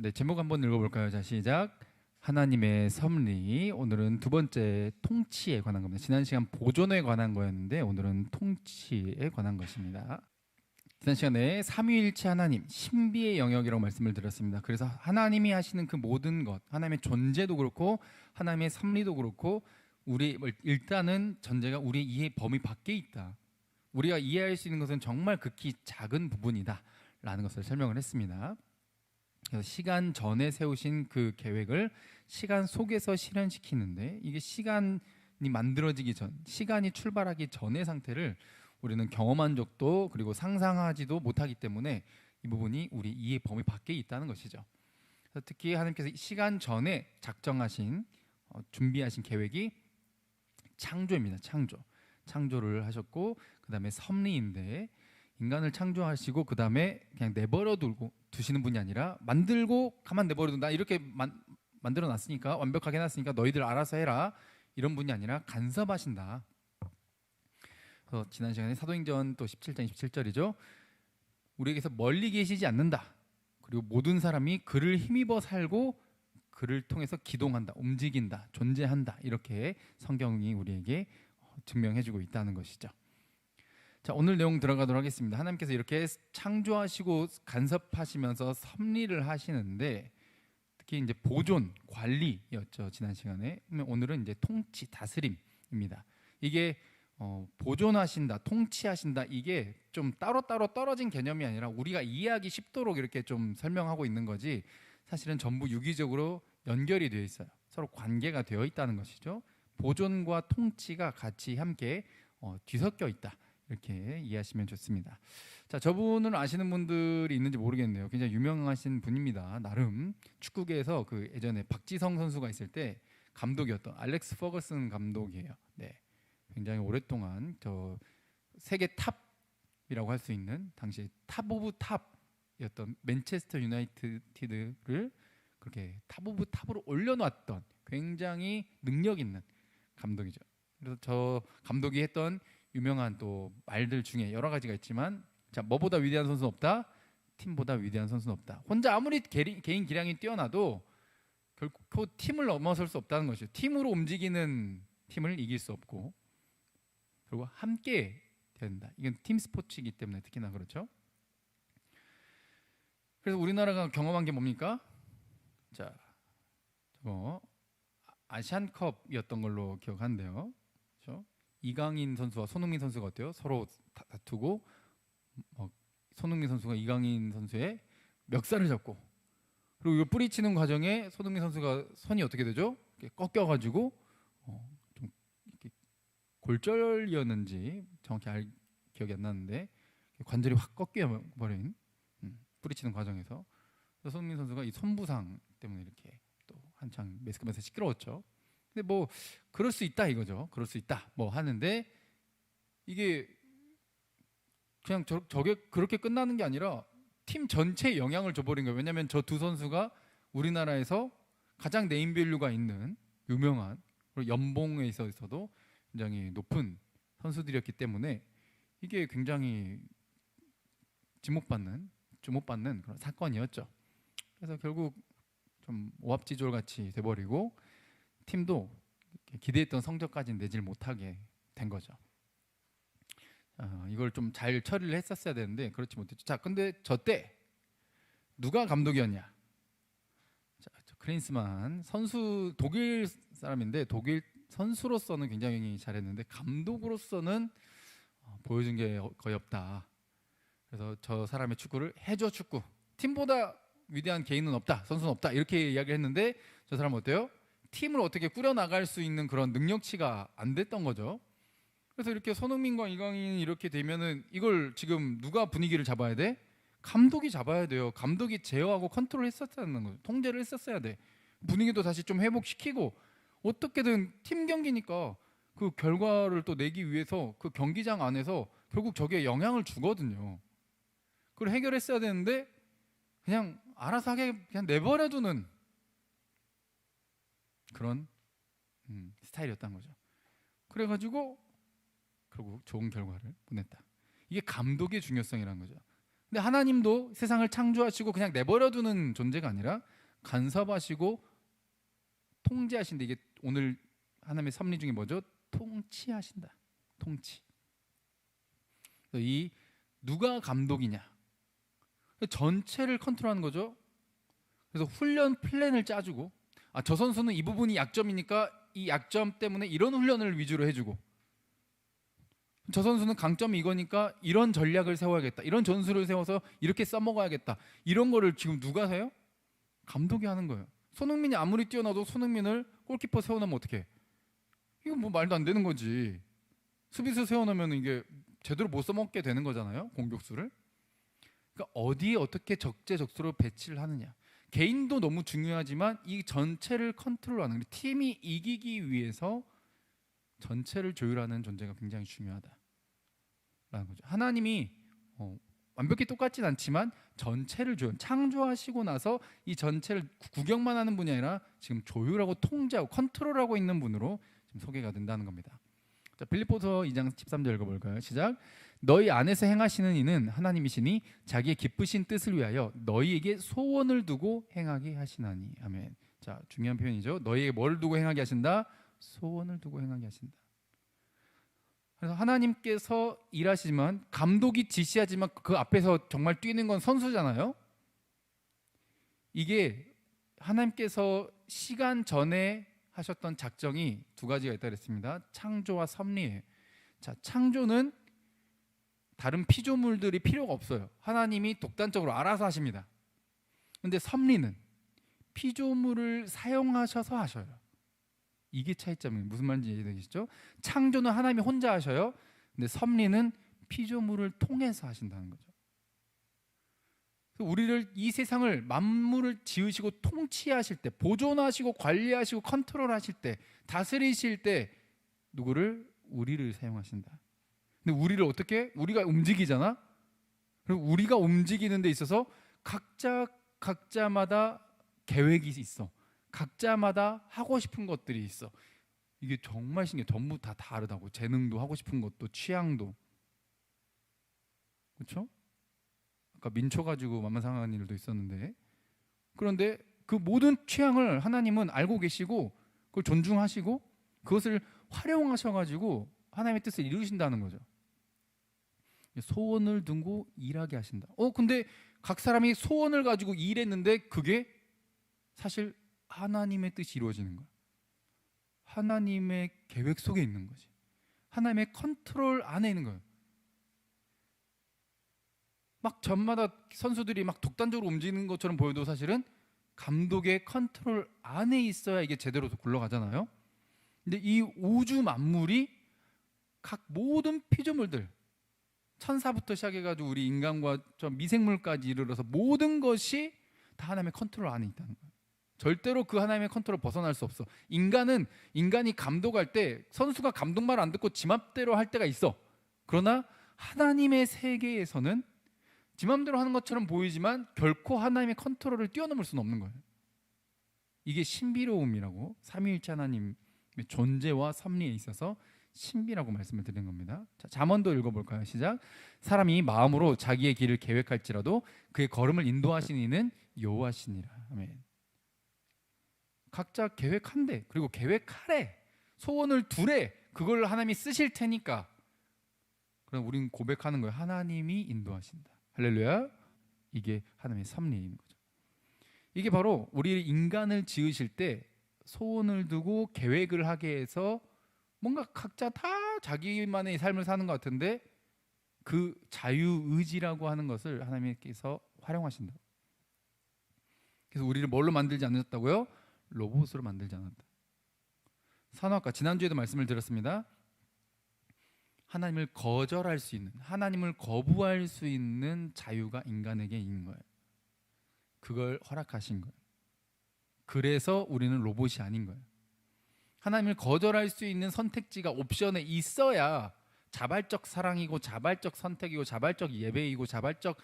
네, 제목 한번 읽어볼까요? 자, 시작. 하나님의 섭리. 오늘은 두 번째 통치에 관한 겁니다. 지난 시간 보존에 관한 거였는데 오늘은 통치에 관한 것입니다. 지난 시간에 삼위일체 하나님, 신비의 영역이라고 말씀을 드렸습니다. 그래서 하나님이 하시는 그 모든 것, 하나님의 존재도 그렇고 하나님의 섭리도 그렇고 우리 일단은 전제가 우리의 이해 범위 밖에 있다. 우리가 이해할 수 있는 것은 정말 극히 작은 부분이다 라는 것을 설명을 했습니다. 그래서 시간 전에 세우신 그 계획을 시간 속에서 실현시키는데, 이게 시간이 만들어지기 전, 시간이 출발하기 전의 상태를 우리는 경험한 적도 그리고 상상하지도 못하기 때문에 이 부분이 우리 이해 범위 밖에 있다는 것이죠. 그래서 특히 하나님께서 시간 전에 작정하신 준비하신 계획이 창조입니다. 창조를 하셨고, 그 다음에 섭리인데, 인간을 창조하시고 그 다음에 그냥 내버려 두시는 분이 아니라 만들고 가만 내버려 둔다. 이렇게 만들어 놨으니까, 완벽하게 해놨으니까 너희들 알아서 해라, 이런 분이 아니라 간섭하신다. 그래서 지난 시간에 사도행전 또 17장 27절이죠. 우리에게서 멀리 계시지 않는다. 그리고 모든 사람이 그를 힘입어 살고 그를 통해서 기동한다, 움직인다, 존재한다. 이렇게 성경이 우리에게 증명해주고 있다는 것이죠. 자, 오늘 내용 들어가도록 하겠습니다. 하나님께서 이렇게 창조하시고 간섭하시면서 섭리를 하시는데, 특히 이제 보존, 관리였죠 지난 시간에. 오늘은 이제 통치, 다스림입니다. 이게 보존하신다, 통치하신다, 이게 좀 따로따로 떨어진 개념이 아니라 우리가 이해하기 쉽도록 이렇게 좀 설명하고 있는 거지, 사실은 전부 유기적으로 연결이 되어 있어요. 서로 관계가 되어 있다는 것이죠. 보존과 통치가 같이 함께 뒤섞여 있다, 이렇게 이해하시면 좋습니다. 자, 저분을 아시는 분들이 있는지 모르겠네요. 굉장히 유명하신 분입니다. 나름 축구계에서 그 예전에 박지성 선수가 있을 때 감독이었던 알렉스 퍼거슨 감독이에요. 네, 굉장히 오랫동안 저 세계 탑이라고 할 수 있는, 당시 탑 오브 탑이었던 맨체스터 유나이티드를 그렇게 탑 오브 탑으로 올려놨던 굉장히 능력 있는 감독이죠. 그래서 저 감독이 했던 유명한 또 말들 중에 여러 가지가 있지만, 자, 뭐보다 위대한 선수는 없다, 팀보다 위대한 선수는 없다. 혼자 아무리 개인 기량이 뛰어나도 결코 팀을 넘어설 수 없다는 것이죠. 팀으로 움직이는 팀을 이길 수 없고, 그리고 함께 된다. 이건 팀 스포츠이기 때문에 특히나 그렇죠. 그래서 우리나라가 경험한 게 뭡니까? 자, 저거 아시안컵이었던 걸로 기억하는데요. 그렇죠? 이강인 선수와 손흥민 선수가 어때요? 서로 다투고, 손흥민 선수가 이강인 선수의 멱살을 잡고, 그리고 이걸 뿌리치는 과정에 손흥민 선수가 손이 어떻게 되죠? 꺾여가지고 좀 이렇게 골절이었는지 정확히 기억이 안 나는데 관절이 확 꺾여버린, 뿌리치는 과정에서. 손흥민 선수가 이 손부상 때문에 이렇게 또 한창 매스컴에서 시끄러웠죠. 근데 뭐 그럴 수 있다 이거죠. 그럴 수 있다 뭐 하는데, 이게 그냥 저게 그렇게 끝나는 게 아니라 팀 전체에 영향을 줘버린 거예요. 왜냐하면 저 두 선수가 우리나라에서 가장 네임밸류가 있는 유명한, 그리고 연봉에 있어서도 굉장히 높은 선수들이었기 때문에 이게 굉장히 주목받는 그런 사건이었죠. 그래서 결국 좀 오합지졸 같이 돼버리고 팀도 기대했던 성적까지는 내질 못하게 된 거죠. 이걸 좀 잘 처리를 했었어야 되는데 그렇지 못했죠. 자, 근데 저 때 누가 감독이었냐? 자, 클린스만 선수, 독일 사람인데 독일 선수로서는 굉장히 잘했는데 감독으로서는 보여준 게 거의 없다. 그래서 저 사람의 축구를 해줘 축구, 팀보다 위대한 개인은 없다, 선수는 없다, 이렇게 이야기를 했는데 저 사람은 어때요? 팀을 어떻게 꾸려나갈 수 있는 그런 능력치가 안 됐던 거죠. 그래서 이렇게 손흥민과 이강인이 이렇게 되면은 이걸 지금 누가 분위기를 잡아야 돼? 감독이 잡아야 돼요. 감독이 제어하고 컨트롤 했었다는 거죠. 통제를 했었어야 돼. 분위기도 다시 좀 회복시키고, 어떻게든 팀 경기니까 그 결과를 또 내기 위해서 그 경기장 안에서 결국 저게 영향을 주거든요. 그걸 해결했어야 되는데 그냥 알아서 하게 그냥 내버려두는 그런 스타일이었던 거죠. 그래가지고 결국 좋은 결과를 보냈다. 이게 감독의 중요성이라는 거죠. 근데 하나님도 세상을 창조하시고 그냥 내버려두는 존재가 아니라 간섭하시고 통제하신다. 이게 오늘 하나님의 섭리 중에 뭐죠? 통치하신다. 통치. 이 누가 감독이냐? 전체를 컨트롤하는 거죠. 그래서 훈련 플랜을 짜주고, 저 선수는 이 부분이 약점이니까 이 약점 때문에 이런 훈련을 위주로 해주고, 저 선수는 강점이 이거니까 이런 전략을 세워야겠다, 이런 전술을 세워서 이렇게 써먹어야겠다, 이런 거를 지금 누가 해요? 감독이 하는 거예요. 손흥민이 아무리 뛰어나도 손흥민을 골키퍼 세워놓으면 어떡해? 이거 뭐 말도 안 되는 거지. 수비수 세워놓으면 이게 제대로 못 써먹게 되는 거잖아요, 공격수를. 그러니까 어디에 어떻게 적재적소로 배치를 하느냐. 개인도 너무 중요하지만 이 전체를 컨트롤하는, 팀이 이기기 위해서 전체를 조율하는 존재가 굉장히 중요하다라는 거죠. 하나님이 완벽히 똑같진 않지만 전체를 창조하시고 나서 이 전체를 구경만 하는 분이 아니라 지금 조율하고 통제하고 컨트롤하고 있는 분으로 지금 소개가 된다는 겁니다. 자, 빌립보서 2장 13절 읽어볼까요? 시작. 너희 안에서 행하시는 이는 하나님이시니 자기의 기쁘신 뜻을 위하여 너희에게 소원을 두고 행하게 하시나니. 아멘. 자, 중요한 표현이죠. 너희에게 뭘 두고 행하게 하신다? 소원을 두고 행하게 하신다. 그래서 하나님께서 일하시지만, 감독이 지시하지만 그 앞에서 정말 뛰는 건 선수잖아요. 이게 하나님께서 시간 전에 하셨던 작정이 두 가지가 있다 그랬습니다. 창조와 섭리예요. 자, 창조는 다른 피조물들이 필요가 없어요. 하나님이 독단적으로 알아서 하십니다. 근데 섭리는 피조물을 사용하셔서 하셔요. 이게 차이점이에요. 무슨 말인지 이해되시죠? 창조는 하나님이 혼자 하셔요. 근데 섭리는 피조물을 통해서 하신다는 거죠. 우리를, 이 세상을, 만물을 지으시고 통치하실 때, 보존하시고 관리하시고 컨트롤하실 때, 다스리실 때 누구를? 우리를 사용하신다. 근데 우리를 어떻게? 우리가 움직이잖아. 그리고 우리가 움직이는 데 있어서 각자마다 계획이 있어. 각자마다 하고 싶은 것들이 있어. 이게 정말 신기해. 전부 다 다르다고. 재능도, 하고 싶은 것도, 취향도. 그렇죠? 아까 민초 가지고 만만상한 일도 있었는데, 그런데 그 모든 취향을 하나님은 알고 계시고 그걸 존중하시고 그것을 활용하셔가지고 하나님의 뜻을 이루신다는 거죠. 소원을 두고 일하게 하신다. 근데 각 사람이 소원을 가지고 일했는데 그게 사실 하나님의 뜻이 이루어지는 거야. 하나님의 계획 속에 있는 거지. 하나님의 컨트롤 안에 있는 거예요. 막 전마다 선수들이 막 독단적으로 움직이는 것처럼 보여도 사실은 감독의 컨트롤 안에 있어야 이게 제대로 굴러가잖아요. 근데 이 우주 만물이 각 모든 피조물들, 천사부터 시작해가지고 우리 인간과 저 미생물까지 이르러서 모든 것이 다 하나님의 컨트롤 안에 있다는 거예요. 절대로 그 하나님의 컨트롤 벗어날 수 없어. 인간이 감독할 때 선수가 감독 말 안 듣고 지 맘대로 할 때가 있어. 그러나 하나님의 세계에서는 지 맘대로 하는 것처럼 보이지만 결코 하나님의 컨트롤을 뛰어넘을 수는 없는 거예요. 이게 신비로움이라고, 삼위일체 하나님의 존재와 섭리에 있어서 신비라고 말씀을 드린 겁니다. 자, 잠언도 읽어볼까요? 시작. 사람이 마음으로 자기의 길을 계획할지라도 그의 걸음을 인도하시는 이는 여호와시니라. 아멘. 각자 계획한대. 그리고 계획하래. 소원을 두래. 그걸 하나님이 쓰실 테니까. 그럼 우린 고백하는 거예요. 하나님이 인도하신다. 할렐루야. 이게 하나님의 섭리인 거죠. 이게 바로 우리 인간을 지으실 때 소원을 두고 계획을 하게 해서 뭔가 각자 다 자기만의 삶을 사는 것 같은데 그 자유의지라고 하는 것을 하나님께서 활용하신다. 그래서 우리를 뭘로 만들지 않으셨다고요? 로봇으로 만들지 않았다. 산업과 지난주에도 말씀을 드렸습니다. 하나님을 거절할 수 있는, 하나님을 거부할 수 있는 자유가 인간에게 있는 거예요. 그걸 허락하신 거예요. 그래서 우리는 로봇이 아닌 거예요. 하나님을 거절할 수 있는 선택지가 옵션에 있어야 자발적 사랑이고 자발적 선택이고 자발적 예배이고 자발적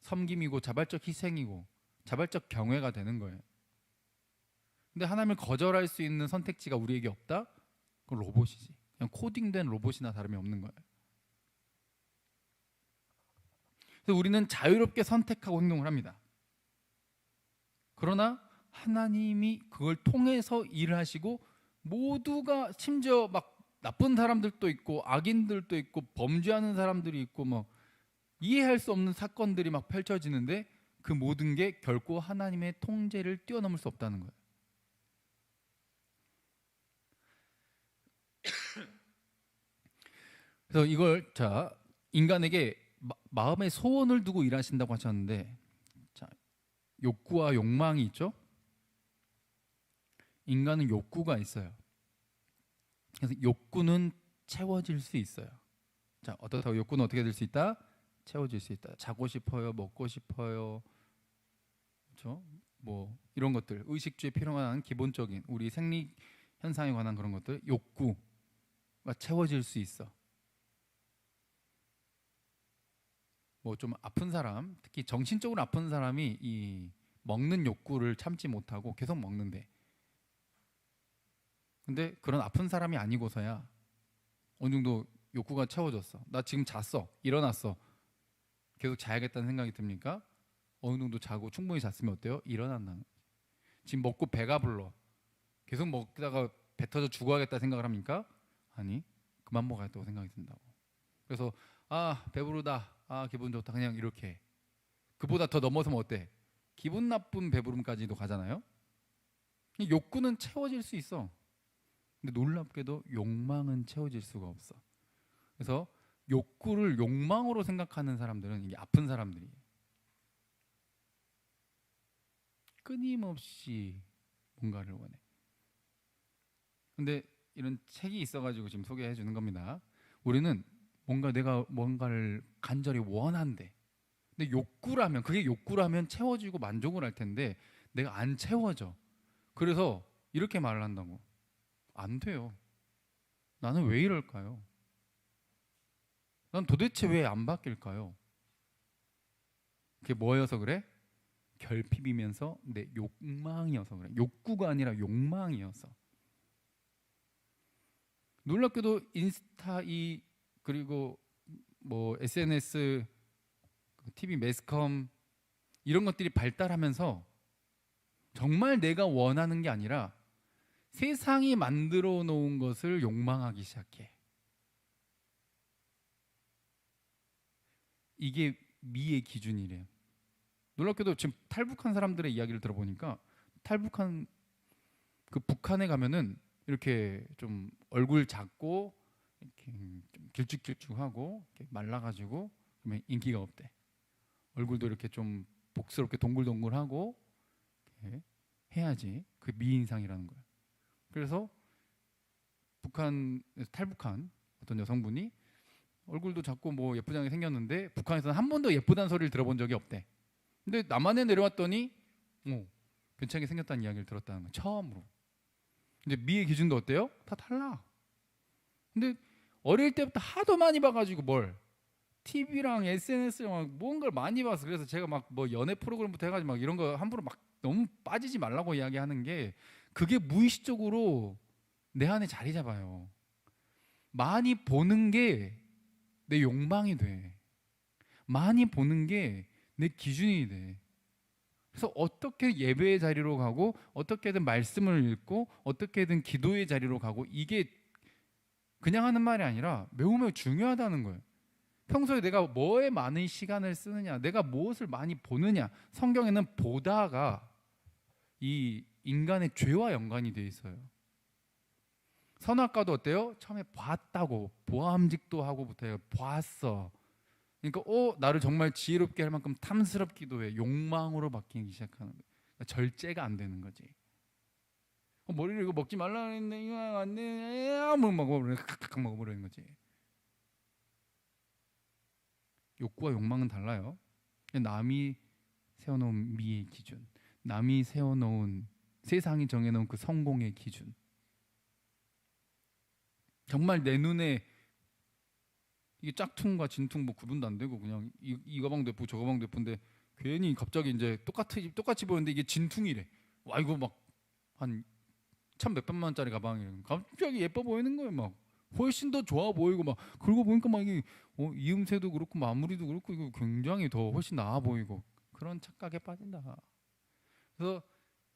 섬김이고 자발적 희생이고 자발적 경외가 되는 거예요. 근데 하나님을 거절할 수 있는 선택지가 우리에게 없다? 그건 로봇이지. 그냥 코딩된 로봇이나 다름이 없는 거예요. 그래서 우리는 자유롭게 선택하고 행동을 합니다. 그러나 하나님이 그걸 통해서 일을 하시고 모두가 심지어 막 나쁜 사람들도 있고 악인들도 있고 범죄하는 사람들이 있고 뭐 이해할 수 없는 사건들이 막 펼쳐지는데 그 모든 게 결코 하나님의 통제를 뛰어넘을 수 없다는 거예요. 그래서 이걸 자 인간에게 마음의 소원을 두고 일하신다고 하셨는데 자 욕구와 욕망이 있죠. 인간은 욕구가 있어요. 그래서 욕구는 채워질 수 있어요. 자 어떻다고 욕구는 어떻게 될 수 있다? 채워질 수 있다. 자고 싶어요, 먹고 싶어요, 그렇죠? 뭐 이런 것들 의식주에 필요한 기본적인 우리 생리 현상에 관한 그런 것들 욕구가 채워질 수 있어. 뭐 좀 아픈 사람, 특히 정신적으로 아픈 사람이 이 먹는 욕구를 참지 못하고 계속 먹는데, 근데 그런 아픈 사람이 아니고서야 어느 정도 욕구가 채워졌어. 나 지금 잤어, 일어났어, 계속 자야겠다는 생각이 듭니까? 어느 정도 자고 충분히 잤으면 어때요? 일어난다는. 지금 먹고 배가 불러, 계속 먹다가 배 터져 죽어야겠다 생각을 합니까? 아니, 그만 먹어야겠다고 생각이 든다고. 그래서 아 배부르다, 아 기분 좋다, 그냥 이렇게. 그보다 더 넘어서면 어때? 기분 나쁜 배부름까지도 가잖아요. 이 욕구는 채워질 수 있어. 근데 놀랍게도 욕망은 채워질 수가 없어. 그래서 욕구를 욕망으로 생각하는 사람들은 이게 아픈 사람들이에요. 끊임없이 뭔가를 원해. 근데 이런 책이 있어가지고 지금 소개해 주는 겁니다. 우리는 내가 뭔가를 간절히 원한대. 근데 욕구라면, 그게 욕구라면 채워지고 만족을 할 텐데 내가 안 채워져. 그래서 이렇게 말을 한다고. 안 돼요. 나는 왜 이럴까요? 난 도대체 왜 안 바뀔까요? 그게 뭐여서 그래? 결핍이면서 내 욕망이어서 그래. 욕구가 아니라 욕망이어서. 놀랍게도 인스타 그리고 뭐 SNS, TV 매스컴 이런 것들이 발달하면서 정말 내가 원하는 게 아니라 세상이 만들어 놓은 것을 욕망하기 시작해. 이게 미의 기준이래요. 놀랍게도 지금 탈북한 사람들의 이야기를 들어보니까 탈북한 그 북한에 가면은 이렇게 좀 얼굴 작고 이렇게 좀 길쭉길쭉하고 이렇게 말라가지고 그러면 인기가 없대. 얼굴도 이렇게 좀 복스럽게 동글동글하고 이렇게 해야지 그 미인상이라는 거예요. 그래서 북한에서 탈북한 어떤 여성분이 얼굴도 작고 뭐 예쁘장하게 생겼는데 북한에서는 한 번도 예쁘다는 소리를 들어본 적이 없대. 근데 남한에 내려왔더니 괜찮게 생겼다는 이야기를 들었다는 거예요. 처음으로. 근데 미의 기준도 어때요? 다 달라. 근데 어릴 때부터 하도 많이 봐가지고 뭘 TV랑 SNS랑 뭔가를 많이 봐서, 그래서 제가 막 뭐 연애 프로그램부터 해가지고 막 이런 거 함부로 막 너무 빠지지 말라고 이야기하는 게, 그게 무의식적으로 내 안에 자리 잡아요. 많이 보는 게 내 욕망이 돼. 많이 보는 게 내 기준이 돼. 그래서 어떻게 예배의 자리로 가고 어떻게든 말씀을 읽고 어떻게든 기도의 자리로 가고, 이게 그냥 하는 말이 아니라 매우 중요하다는 거예요. 평소에 내가 뭐에 많은 시간을 쓰느냐, 내가 무엇을 많이 보느냐. 성경에는 보다가 이 인간의 죄와 연관이 돼 있어요. 선악과도 어때요? 처음에 봤다고, 보암직도 하고부터 해요. 봤어. 그러니까 나를 정말 지혜롭게 할 만큼 탐스럽기도 해. 욕망으로 바뀌기 시작하는 거예요. 그러니까 절제가 안 되는 거지. 머리를 이거 먹지 말라 했는데 이거 안 돼. 뭐 먹어버리는, 칵칵 먹어버리는 거지. 욕구와 욕망은 달라요. 남이 세워놓은 미의 기준, 남이 세워놓은, 세상이 정해놓은 그 성공의 기준, 정말 내 눈에 이게 짝퉁과 진퉁 뭐 구분도 안 되고 그냥 이 가방도 예쁘고 저 가방도 예쁜데 괜히 갑자기 이제 똑같이 보였는데 이게 진퉁이래. 와 이거 막 한 천 몇백만 원짜리 가방이래. 갑자기 예뻐 보이는 거예요. 막 훨씬 더 좋아 보이고 막 그러고 보니까 막 이게 이음새도 그렇고 마무리도 그렇고 이거 굉장히 더 훨씬 나아 보이고 그런 착각에 빠진다. 그래서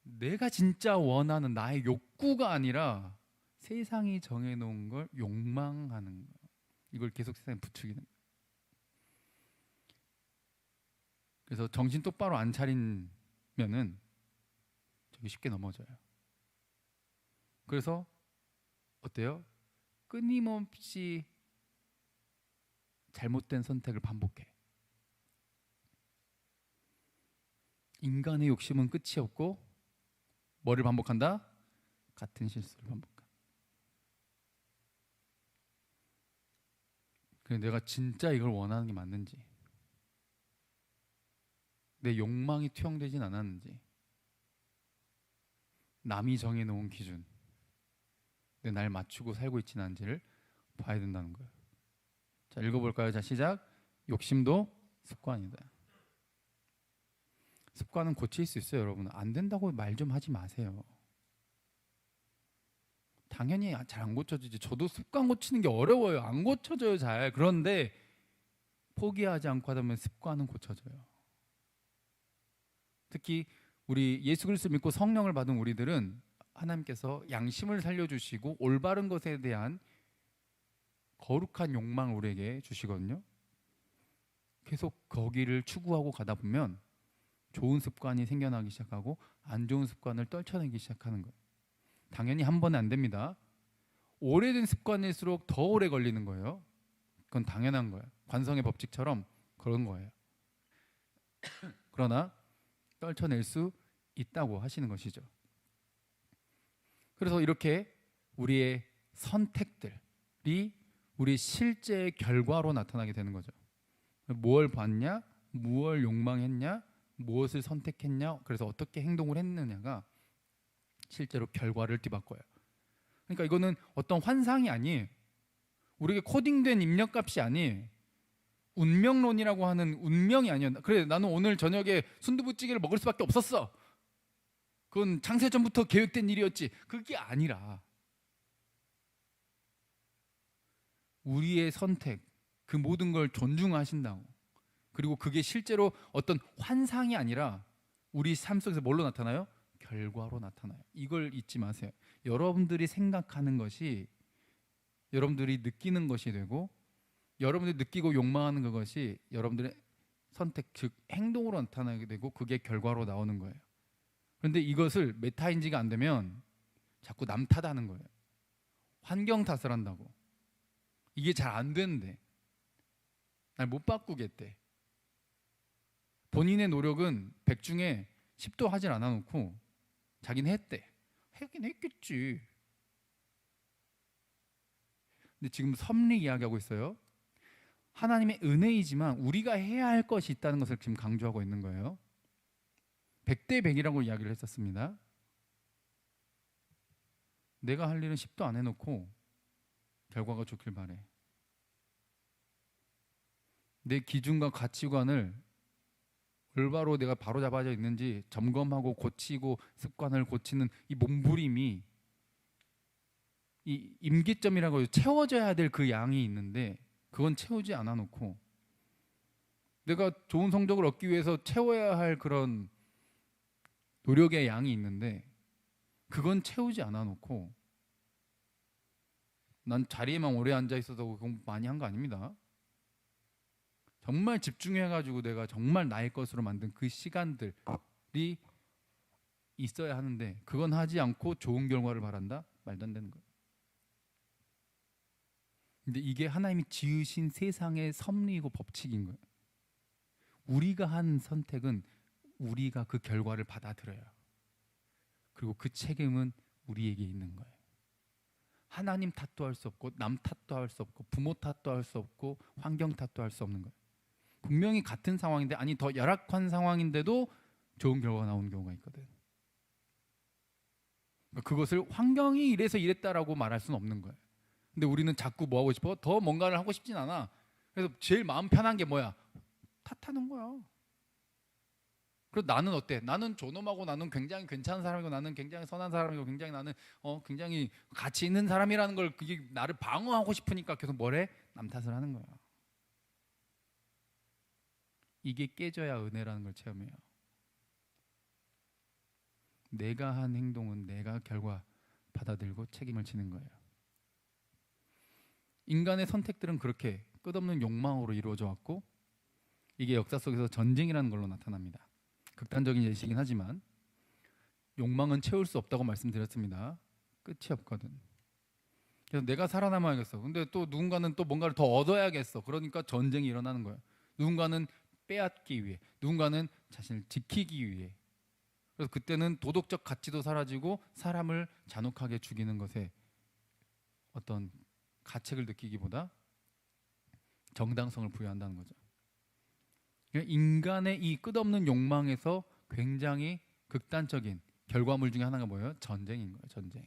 내가 진짜 원하는 나의 욕구가 아니라 세상이 정해놓은 걸 욕망하는 거. 이걸 계속 세상에 부추기는 거예요. 그래서 정신 똑바로 안 차리면은 저기 쉽게 넘어져요. 그래서 어때요? 끊임없이 잘못된 선택을 반복해. 인간의 욕심은 끝이 없고 뭐를 반복한다? 같은 실수를 반복한다. 그래 내가 진짜 이걸 원하는 게 맞는지, 내 욕망이 투영되진 않았는지, 남이 정해놓은 기준, 내 날 맞추고 살고 있지는 않은지를 봐야 된다는 거예요. 자, 읽어볼까요? 자, 시작. 욕심도 습관이다. 습관은 고칠 수 있어요, 여러분. 안 된다고 말 좀 하지 마세요. 당연히 잘 안 고쳐지지. 저도 습관 고치는 게 어려워요. 안 고쳐져요, 잘. 그런데 포기하지 않고 하다 보면 습관은 고쳐져요. 특히 우리 예수 그리스도를 믿고 성령을 받은 우리들은 하나님께서 양심을 살려주시고 올바른 것에 대한 거룩한 욕망을 우리에게 주시거든요. 계속 거기를 추구하고 가다 보면 좋은 습관이 생겨나기 시작하고 안 좋은 습관을 떨쳐내기 시작하는 거예요. 당연히 한 번에 안 됩니다. 오래된 습관일수록 더 오래 걸리는 거예요. 그건 당연한 거예요. 관성의 법칙처럼 그런 거예요. 그러나 떨쳐낼 수 있다고 하시는 것이죠. 그래서 이렇게 우리의 선택들이 우리 실제의 결과로 나타나게 되는 거죠. 무엇을 봤냐, 무엇을 욕망했냐, 무엇을 선택했냐, 그래서 어떻게 행동을 했느냐가 실제로 결과를 뒤바꿔요. 그러니까 이거는 어떤 환상이 아니에요. 우리에게 코딩된 입력값이 아니에요. 운명론이라고 하는 운명이 아니야. 그래, 나는 오늘 저녁에 순두부찌개를 먹을 수밖에 없었어. 그건 창세전부터 계획된 일이었지. 그게 아니라 우리의 선택, 그 모든 걸 존중하신다고. 그리고 그게 실제로 어떤 환상이 아니라 우리 삶 속에서 뭘로 나타나요? 결과로 나타나요. 이걸 잊지 마세요. 여러분들이 생각하는 것이 여러분들이 느끼는 것이 되고, 여러분들이 느끼고 욕망하는 그것이 여러분들의 선택, 즉 행동으로 나타나게 되고, 그게 결과로 나오는 거예요. 그런데 이것을 메타인지가 안 되면 자꾸 남 탓하는 거예요. 환경 탓을 한다고. 이게 잘 안 되는데 날 못 바꾸겠대. 본인의 노력은 100 중에 10도 하질 않아 놓고 자기는 했대. 하긴 했겠지. 근데 지금 섭리 이야기하고 있어요. 하나님의 은혜이지만 우리가 해야 할 것이 있다는 것을 지금 강조하고 있는 거예요. 100대 100이라고 이야기를 했었습니다. 내가 할 일은 10도 안 해놓고 결과가 좋길 바래. 내 기준과 가치관을 올바로 내가 바로잡아져 있는지 점검하고 고치고 습관을 고치는 이 몸부림이, 이 임기점이라고 채워져야 될 그 양이 있는데 그건 채우지 않아 놓고, 내가 좋은 성적을 얻기 위해서 채워야 할 그런 노력의 양이 있는데 그건 채우지 않아 놓고, 난 자리에만 오래 앉아 있어서 공부 많이 한 거 아닙니다. 정말 집중해가지고 내가 정말 나의 것으로 만든 그 시간들이 있어야 하는데 그건 하지 않고 좋은 결과를 바란다? 말도 안 되는 거예요. 근데 이게 하나님이 지으신 세상의 섭리이고 법칙인 거예요. 우리가 한 선택은 우리가 그 결과를 받아들여요. 그리고 그 책임은 우리에게 있는 거예요. 하나님 탓도 할 수 없고 남 탓도 할 수 없고 부모 탓도 할 수 없고 환경 탓도 할 수 없는 거예요. 분명히 같은 상황인데, 아니 더 열악한 상황인데도 좋은 결과가 나오는 경우가 있거든. 그것을 환경이 이래서 이랬다라고 말할 수는 없는 거예요. 근데 우리는 자꾸 뭐 하고 싶어? 더 뭔가를 하고 싶진 않아. 그래서 제일 마음 편한 게 뭐야? 탓하는 거야. 그리고 나는 어때? 나는 존엄하고 나는 굉장히 괜찮은 사람이고 나는 굉장히 선한 사람이고 굉장히 나는 굉장히 가치 있는 사람이라는 걸 그게 나를 방어하고 싶으니까 계속 뭐래? 남 탓을 하는 거야. 이게 깨져야 은혜라는 걸 체험해요. 내가 한 행동은 내가 결과 받아들고 책임을 지는 거예요. 인간의 선택들은 그렇게 끝없는 욕망으로 이루어져 왔고 이게 역사 속에서 전쟁이라는 걸로 나타납니다. 극단적인 예시이긴 하지만 욕망은 채울 수 없다고 말씀드렸습니다. 끝이 없거든. 그래서 내가 살아남아야겠어. 근데 또 누군가는 또 뭔가를 더 얻어야겠어. 그러니까 전쟁이 일어나는 거예요. 누군가는 빼앗기 위해, 누군가는 자신을 지키기 위해. 그래서 그때는 도덕적 가치도 사라지고 사람을 잔혹하게 죽이는 것에 어떤 가책을 느끼기보다 정당성을 부여한다는 거죠. 인간의 이 끝없는 욕망에서 굉장히 극단적인 결과물 중에 하나가 뭐예요? 전쟁인 거예요. 전쟁.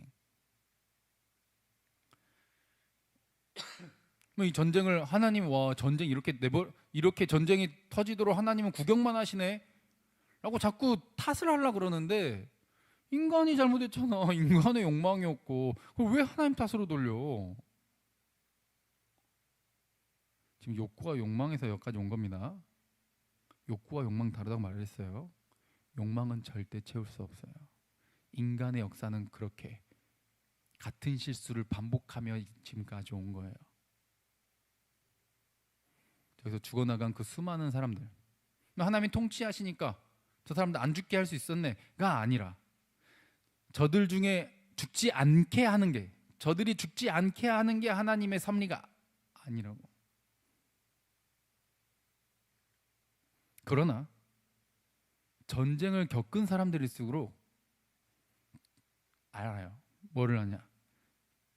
이 전쟁을 하나님 와 전쟁 이렇게 전쟁이 터지도록 하나님은 구경만 하시네 라고 자꾸 탓을 하려고 그러는데 인간이 잘못했잖아. 인간의 욕망이었고 그걸 왜 하나님 탓으로 돌려? 지금 욕구와 욕망에서 여기까지 온 겁니다. 욕구와 욕망 다르다고 말했어요. 욕망은 절대 채울 수 없어요. 인간의 역사는 그렇게 같은 실수를 반복하며 지금까지 온 거예요. 저기서 죽어나간 그 수많은 사람들, 하나님이 통치하시니까 저 사람들 안 죽게 할 수 있었네가 아니라 저들 중에 죽지 않게 하는 게, 저들이 죽지 않게 하는 게 하나님의 섭리가 아니라고. 그러나 전쟁을 겪은 사람들일수록 알아요. 뭐를 하냐?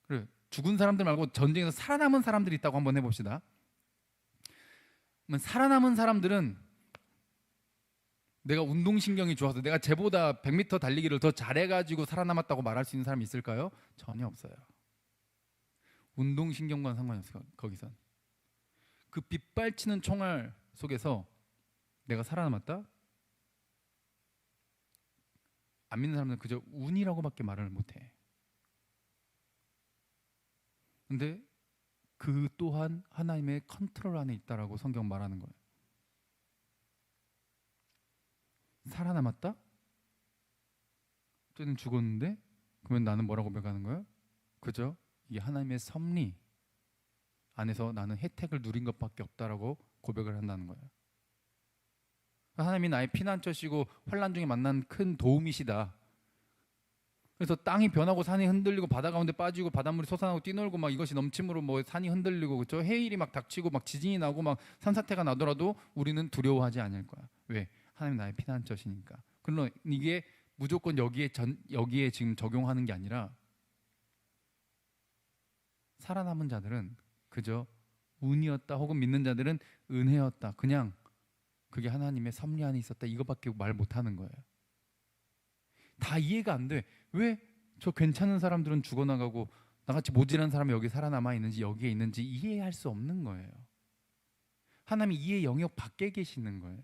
그래, 죽은 사람들 말고 전쟁에서 살아남은 사람들이 있다고 한번 해봅시다. 살아남은 사람들은 내가 운동신경이 좋아서 내가 쟤보다 100m 달리기를 더 잘해가지고 살아남았다고 말할 수 있는 사람이 있을까요? 전혀 없어요. 운동신경과는 상관이 없어요. 거기선 그 빗발치는 총알 속에서 내가 살아남았다? 안 믿는 사람들은 그저 운이라고밖에 말을 못해. 근데 그 또한 하나님의 컨트롤 안에 있다라고 성경 말하는 거예요. 살아남았다? 쟤는 죽었는데? 그러면 나는 뭐라고 고백하는 거예요? 그죠? 이게 하나님의 섭리 안에서 나는 혜택을 누린 것밖에 없다라고 고백을 한다는 거예요. 하나님이 나의 피난처시고 환난 중에 만난 큰 도움이시다. 그래서 땅이 변하고 산이 흔들리고 바다 가운데 빠지고 바닷물이 솟아나고 뛰놀고 막 이것이 넘침으로 뭐 산이 흔들리고 그렇죠? 해일이 막 닥치고 막 지진이 나고 막 산사태가 나더라도 우리는 두려워하지 않을 거야. 왜? 하나님 나의 피난처시니까. 그러나 이게 무조건 여기에 지금 적용하는 게 아니라 살아남은 자들은 그저 운이었다 혹은 믿는 자들은 은혜였다. 그냥 그게 하나님의 섭리 안에 있었다. 이거밖에 말 못하는 거예요. 다 이해가 안 돼. 왜 저 괜찮은 사람들은 죽어나가고 나같이 모질한 사람이 여기 살아남아 있는지 여기에 있는지 이해할 수 없는 거예요. 하나님이 이해 영역 밖에 계시는 거예요.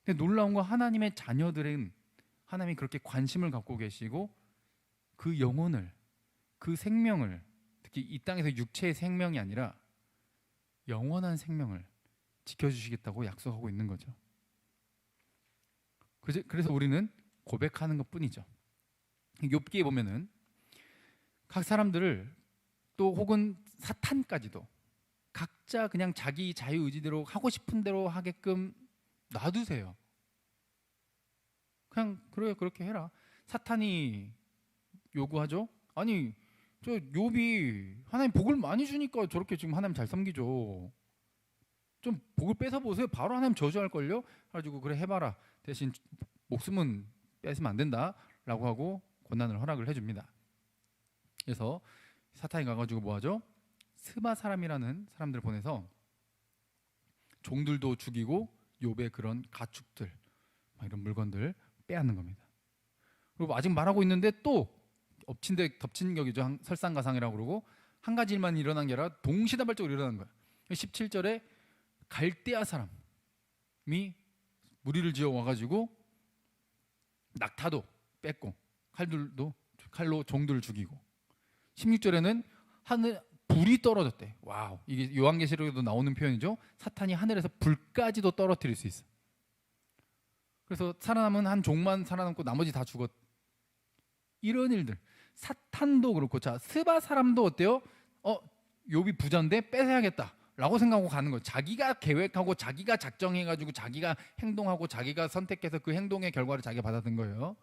근데 놀라운 건 하나님의 자녀들은 하나님이 그렇게 관심을 갖고 계시고 그 영혼을, 그 생명을, 특히 이 땅에서 육체의 생명이 아니라 영원한 생명을 지켜주시겠다고 약속하고 있는 거죠. 그래서 우리는 고백하는 것뿐이죠. 욥기에 보면은 각 사람들을 또 혹은 사탄까지도 각자 그냥 자기 자유의지대로 하고 싶은 대로 하게끔 놔두세요. 그냥 그래 그렇게 해라. 사탄이 요구하죠. 아니 저 욥이 하나님 복을 많이 주니까 저렇게 지금 하나님 잘 섬기죠. 좀 복을 뺏어 보세요. 바로 하나님 저주할걸요. 그래가지고 그래 해봐라. 대신 목숨은 뺏으면 안 된다라고 하고 고난을 허락을 해줍니다. 그래서 사탄이 가가지고 뭐하죠? 스바 사람이라는 사람들을 보내서 종들도 죽이고 욥의 그런 가축들 이런 물건들 빼앗는 겁니다. 그리고 아직 말하고 있는데 또 엎친 데 덮친 격이죠. 설상가상이라고 그러고 한 가지 일만 일어난 게 아니라 동시다발적으로 일어난 거예요. 17절에 갈대아 사람이 무리를 지어 와가지고 낙타도 뺐고 칼로 종들을 죽이고 16절에는 하늘 불이 떨어졌대. 와우, 이게 요한계시록에도 나오는 표현이죠. 사탄이 하늘에서 불까지도 떨어뜨릴 수 있어. 그래서 살아남은 한 종만 살아남고 나머지 다 죽었. 이런 일들. 사탄도 그렇고, 자 스바 사람도 어때요? 욥이 부자인데 뺏어야겠다 라고 생각하고 가는 거예요. 자기가 계획하고 자기가 작정해가지고 자기가 행동하고 자기가 선택해서 그 행동의 결과를 자기가 받아든 거예요.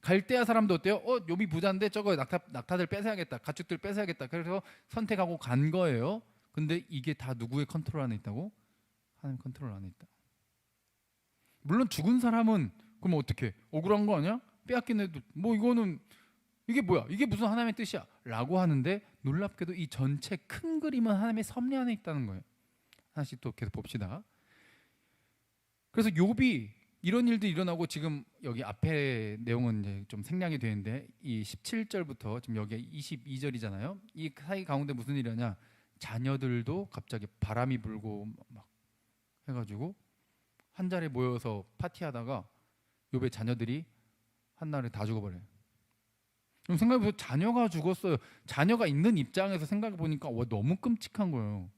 갈대아 사람도 어때요? 욥이 부자인데 저거 낙타들 뺏어야겠다, 가축들 뺏어야겠다. 그래서 선택하고 간 거예요. 근데 이게 다 누구의 컨트롤 안에 있다고? 하나님 컨트롤 안에 있다. 물론 죽은 사람은 그럼 어떻게? 억울한 거 아니야? 빼앗긴 애도 뭐 이거는 이게 뭐야? 이게 무슨 하나님의 뜻이야? 라고 하는데 놀랍게도 이 전체 큰 그림은 하나님의 섭리 안에 있다는 거예요. 하나씩 또 계속 봅시다. 그래서 욥이 이런 일도 일어나고, 지금 여기 앞에 내용은 이제 좀 생략이 되는데 이 17절부터 지금 여기 22절이잖아요. 이 사이 가운데 무슨 일이냐? 자녀들도 갑자기 바람이 불고 막 해가지고 한 자리에 모여서 파티하다가 욥의 자녀들이 한날에 다 죽어버려요. 그럼 생각해보세요. 자녀가 죽었어요. 자녀가 있는 입장에서 생각해보니까 너무 끔찍한 거예요.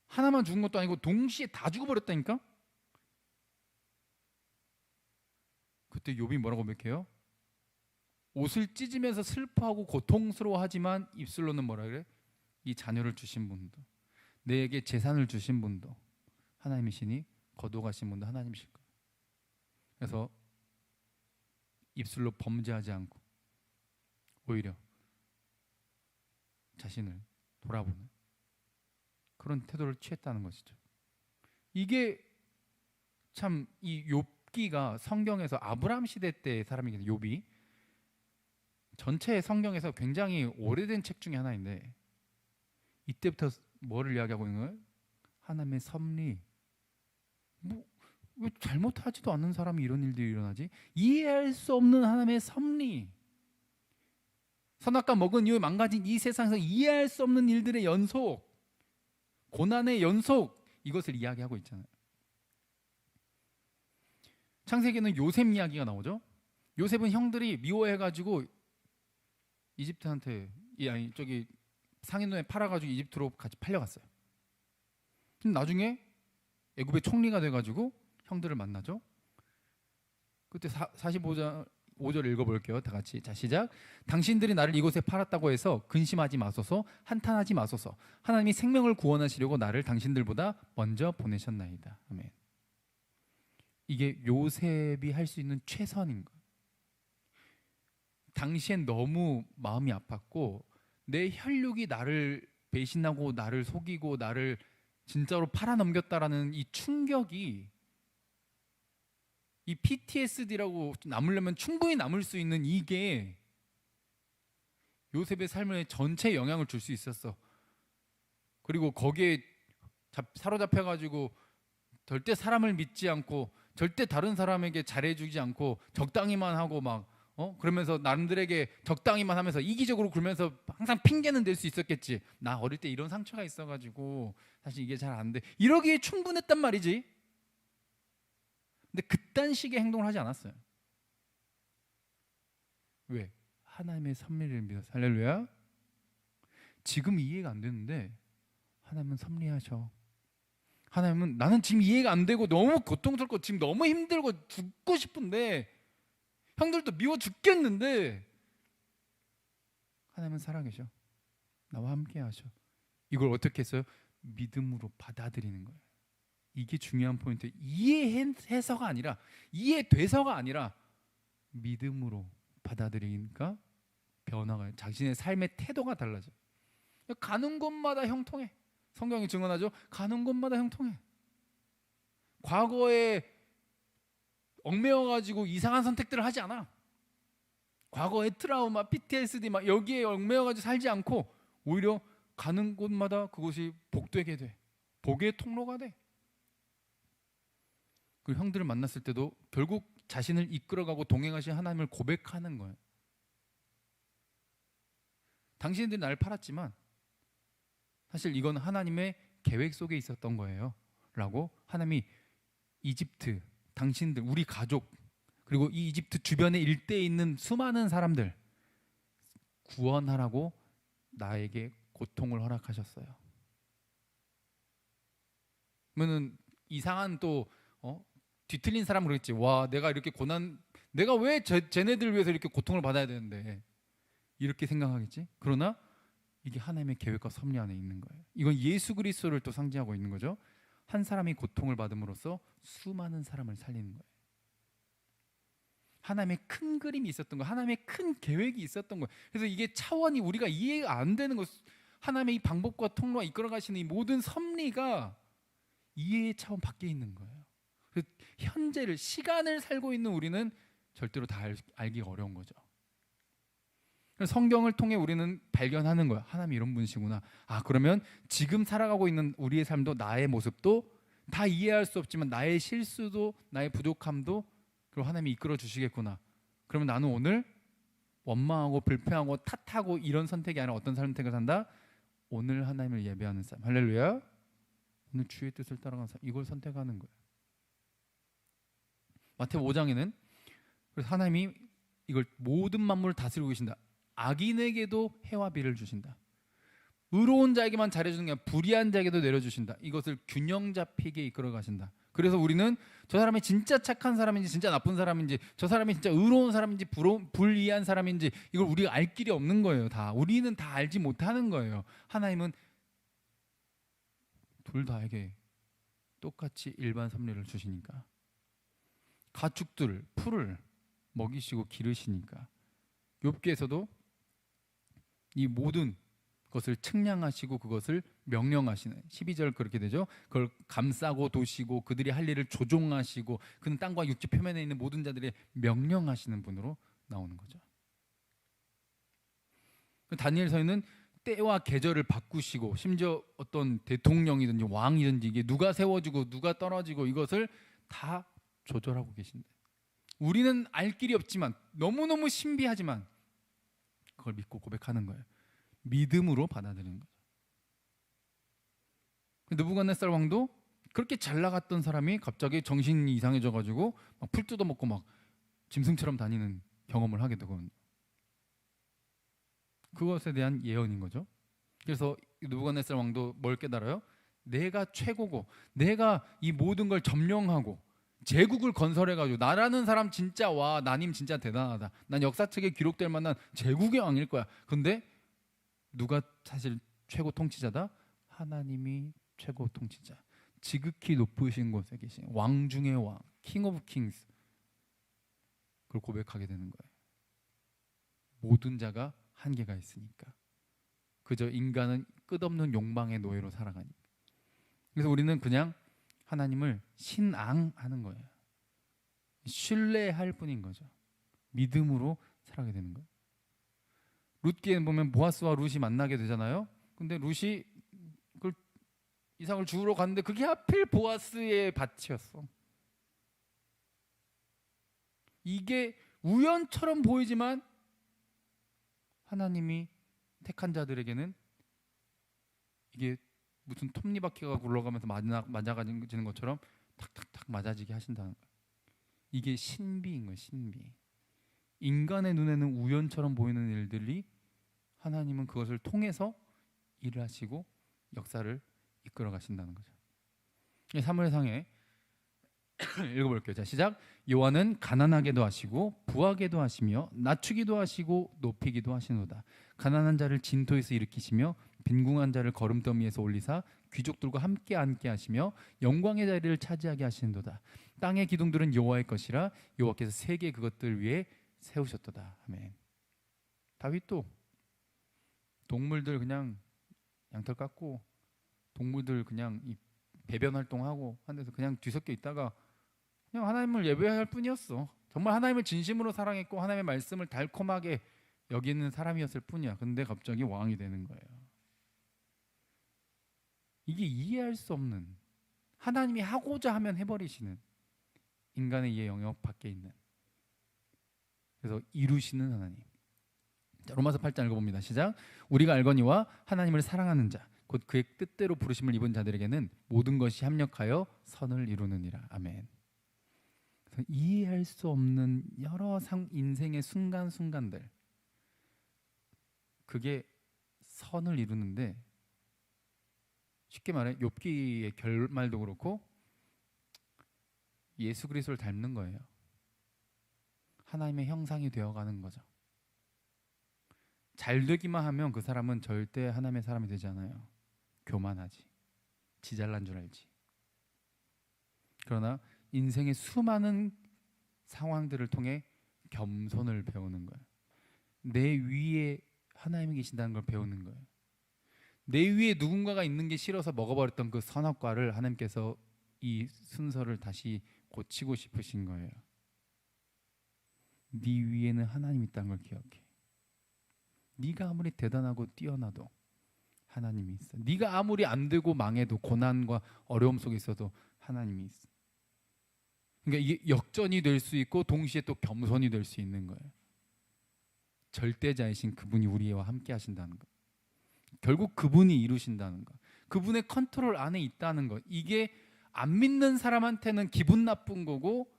하나만 죽은 것도 아니고 동시에 다 죽어버렸다니까. 그때 욥이 뭐라고 고백해요? 옷을 찢으면서 슬퍼하고 고통스러워하지만 입술로는 뭐라 그래? 이 자녀를 주신 분도, 내게 재산을 주신 분도 하나님이시니 거둬가신 분도 하나님이실 거예요. 그래서 입술로 범죄하지 않고 오히려 자신을 돌아보는 그런 태도를 취했다는 것이죠. 이게 참 이 욥기가 성경에서 아브라함 시대 때의 사람이거든요. 욥이 전체 성경에서 굉장히 오래된 책 중에 하나인데 이때부터 뭐를 이야기하고 있는 거예요? 하나님의 섭리. 왜 잘못하지도 않는 사람이 이런 일들이 일어나지? 이해할 수 없는 하나님의 섭리. 선악과 먹은 이후에 망가진 이 세상에서 이해할 수 없는 일들의 연속, 고난의 연속, 이것을 이야기하고 있잖아요. 창세기에는 요셉 이야기가 나오죠. 요셉은 형들이 미워해가지고 이집트한테 저기 상인돈에 팔아가지고 이집트로 같이 팔려갔어요. 근데 나중에 애굽의 총리가 돼가지고 형들을 만나죠. 그때 45절 5절 읽어볼게요. 다 같이. 자, 시작. 당신들이 나를 이곳에 팔았다고 해서 근심하지 마소서, 한탄하지 마소서. 하나님이 생명을 구원하시려고 나를 당신들보다 먼저 보내셨나이다. 아멘. 이게 요셉이 할 수 있는 최선인 거예요. 당시엔 너무 마음이 아팠고 내 혈육이 나를 배신하고 나를 속이고 나를 진짜로 팔아넘겼다라는 이 충격이, 이 PTSD라고 남으려면 충분히 남을 수 있는 이게 요셉의 삶에 전체 영향을 줄 수 있었어. 그리고 거기에 사로잡혀가지고 절대 사람을 믿지 않고 절대 다른 사람에게 잘해주지 않고 적당히만 하고 막 그러면서 남들에게 적당히만 하면서 이기적으로 굴면서 항상 핑계는 댈 수 있었겠지. 나 어릴 때 이런 상처가 있어가지고 사실 이게 잘 안 돼. 이러기에 충분했단 말이지. 근데 그딴 식의 행동을 하지 않았어요. 왜? 하나님의 섭리를 믿어서. 할렐루야. 지금 이해가 안 되는데 하나님은 섭리하셔. 하나님은 나는 지금 이해가 안 되고 너무 고통스럽고 지금 너무 힘들고 죽고 싶은데 형들도 미워 죽겠는데 하나님은 살아계셔. 나와 함께 하셔. 이걸 어떻게 했어요? 믿음으로 받아들이는 거예요. 이게 중요한 포인트. 이해해서가 아니라, 이해돼서가 아니라 믿음으로 받아들이니까 변화가, 자신의 삶의 태도가 달라져요. 가는 곳마다 형통해. 성경이 증언하죠. 가는 곳마다 형통해. 과거에 얽매여가지고 이상한 선택들을 하지 않아. 과거의 트라우마, PTSD 막 여기에 얽매여가지고 살지 않고 오히려 가는 곳마다 그것이 복되게 돼. 복의 통로가 돼. 그 형들을 만났을 때도 결국 자신을 이끌어가고 동행하신 하나님을 고백하는 거예요. 당신들이 나를 팔았지만 사실 이건 하나님의 계획 속에 있었던 거예요 라고 하나님이 이집트, 당신들, 우리 가족, 그리고 이 이집트 주변의 일대에 있는 수많은 사람들 구원하라고 나에게 고통을 허락하셨어요. 그러면은 이상한 또 뒤틀린 사람은 그랬지. 와, 내가 이렇게 내가 왜 쟤네들 위해서 이렇게 고통을 받아야 되는데, 이렇게 생각하겠지. 그러나 이게 하나님의 계획과 섭리 안에 있는 거예요. 이건 예수 그리스도를 또 상징하고 있는 거죠. 한 사람이 고통을 받음으로써 수많은 사람을 살리는 거예요. 하나님의 큰 그림이 있었던 거, 하나님의 큰 계획이 있었던 거예요. 그래서 이게 차원이 우리가 이해가 안 되는 거, 하나님의 이 방법과 통로와 이끌어 가시는 이 모든 섭리가 이해의 차원 밖에 있는 거예요. 그래서 현재를, 시간을 살고 있는 우리는 절대로 다 알기가 어려운 거죠. 그래서 성경을 통해 우리는 발견하는 거야. 하나님 이런 분이시구나. 그러면 지금 살아가고 있는 우리의 삶도, 나의 모습도 다 이해할 수 없지만 나의 실수도, 나의 부족함도 그리고 하나님이 이끌어 주시겠구나. 그러면 나는 오늘 원망하고 불평하고 탓하고 이런 선택이 아니라 어떤 선택을 산다? 오늘 하나님을 예배하는 삶. 할렐루야. 오늘 주의 뜻을 따라가는 삶. 이걸 선택하는 거예요. 마태복음 5장에는 그래서 하나님이 이걸 모든 만물을 다스리고 계신다. 악인에게도 해와 비를 주신다. 의로운 자에게만 잘해주는 게 아니라 불의한 자에게도 내려주신다. 이것을 균형 잡히게 이끌어 가신다. 그래서 우리는 저 사람이 진짜 착한 사람인지 진짜 나쁜 사람인지, 저 사람이 진짜 의로운 사람인지 불의한 사람인지, 이걸 우리가 알 길이 없는 거예요. 다 우리는 다 알지 못하는 거예요. 하나님은 둘 다에게 똑같이 일반 섭리를 주시니까, 가축들, 풀을 먹이시고 기르시니까, 욥기에서도 이 모든 것을 측량하시고 그것을 명령하시는 12절 그렇게 되죠. 그걸 감싸고 도시고 그들이 할 일을 조종하시고 그는 땅과 육지 표면에 있는 모든 자들의 명령하시는 분으로 나오는 거죠. 다니엘서에는 때와 계절을 바꾸시고, 심지어 어떤 대통령이든지 왕이든지 이게 누가 세워지고 누가 떨어지고 이것을 다 조절하고 계신데, 우리는 알 길이 없지만 너무너무 신비하지만 그걸 믿고 고백하는 거예요. 믿음으로 받아들이는 거죠. 느부갓네살 왕도 그렇게 잘 나갔던 사람이 갑자기 정신이 이상해져 가지고 막 풀 뜯어먹고 막 짐승처럼 다니는 경험을 하게 되거든요. 그것에 대한 예언인 거죠. 그래서 느부갓네살 왕도 뭘 깨달아요? 내가 최고고, 내가 이 모든 걸 점령하고 제국을 건설해가지고, 나라는 사람 진짜, 와, 나님 진짜 대단하다, 난 역사책에 기록될 만한 제국의 왕일 거야. 근데 누가 사실 최고 통치자다? 하나님이 최고 통치자, 지극히 높으신 곳에 계신 왕 중의 왕, 킹 오브 킹스. 그걸 고백하게 되는 거예요. 모든 자가 한계가 있으니까, 그저 인간은 끝없는 욕망의 노예로 살아가니까. 그래서 우리는 그냥 하나님을 신앙하는 거예요. 신뢰할 뿐인 거죠. 믿음으로 살아가게 되는 거예요. 룻기에 보면 보아스와 룻이 만나게 되잖아요. 근데 룻이 이삭을 주우러 갔는데 그게 하필 보아스의 밭이었어. 이게 우연처럼 보이지만 하나님이 택한 자들에게는 이게 무슨 톱니바퀴가 굴러가면서 맞아가지는 것처럼 탁탁탁 맞아지게 하신다는 거예요. 이게 신비인 거예요. 신비. 인간의 눈에는 우연처럼 보이는 일들이 하나님은 그것을 통해서 일을 하시고 역사를 이끌어 가신다는 거죠. 사무엘상에 읽어볼게요. 자, 시작. 여호와는 가난하게도 하시고 부하게도 하시며 낮추기도 하시고 높이기도 하시노다. 가난한 자를 진토에서 일으키시며 빈궁한 자를 거름더미에서 올리사 귀족들과 함께 앉게 하시며 영광의 자리를 차지하게 하시는도다. 땅의 기둥들은 여호와의 것이라 여호와께서 세계 그것들 위에 세우셨도다. 아멘. 다윗도 동물들 그냥 양털 깎고, 동물들 그냥 이 배변 활동하고 한 데서 그냥 뒤섞여 있다가 그냥 하나님을 예배할 뿐이었어. 정말 하나님을 진심으로 사랑했고 하나님의 말씀을 달콤하게 여기는 사람이었을 뿐이야. 근데 갑자기 왕이 되는 거예요. 이게 이해할 수 없는, 하나님이 하고자 하면 해버리시는, 인간의 이해 영역 밖에 있는, 그래서 이루시는 하나님. 자, 로마서 8장 읽어봅니다. 시작. 우리가 알거니와 하나님을 사랑하는 자 곧 그의 뜻대로 부르심을 입은 자들에게는 모든 것이 합력하여 선을 이루느니라. 아멘. 그래서 이해할 수 없는 여러 인생의 순간순간들, 그게 선을 이루는데, 쉽게 말해 욥기의 결말도 그렇고 예수 그리스도를 닮는 거예요. 하나님의 형상이 되어가는 거죠. 잘 되기만 하면 그 사람은 절대 하나님의 사람이 되지 않아요. 교만하지, 지 잘난 줄 알지. 그러나 인생의 수많은 상황들을 통해 겸손을 배우는 거예요. 내 위에 하나님이 계신다는 걸 배우는 거예요. 내 위에 누군가가 있는 게 싫어서 먹어버렸던 그 선악과를 하나님께서 이 순서를 다시 고치고 싶으신 거예요. 네 위에는 하나님이 있다는 걸 기억해. 네가 아무리 대단하고 뛰어나도 하나님이 있어. 네가 아무리 안 되고 망해도 고난과 어려움 속에 있어도 하나님이 있어. 그러니까 이게 역전이 될 수 있고 동시에 또 겸손이 될 수 있는 거예요. 절대자이신 그분이 우리와 함께 하신다는 거. 결국 그분이 이루신다는 거. 그분의 컨트롤 안에 있다는 거. 이게 안 믿는 사람한테는 기분 나쁜 거고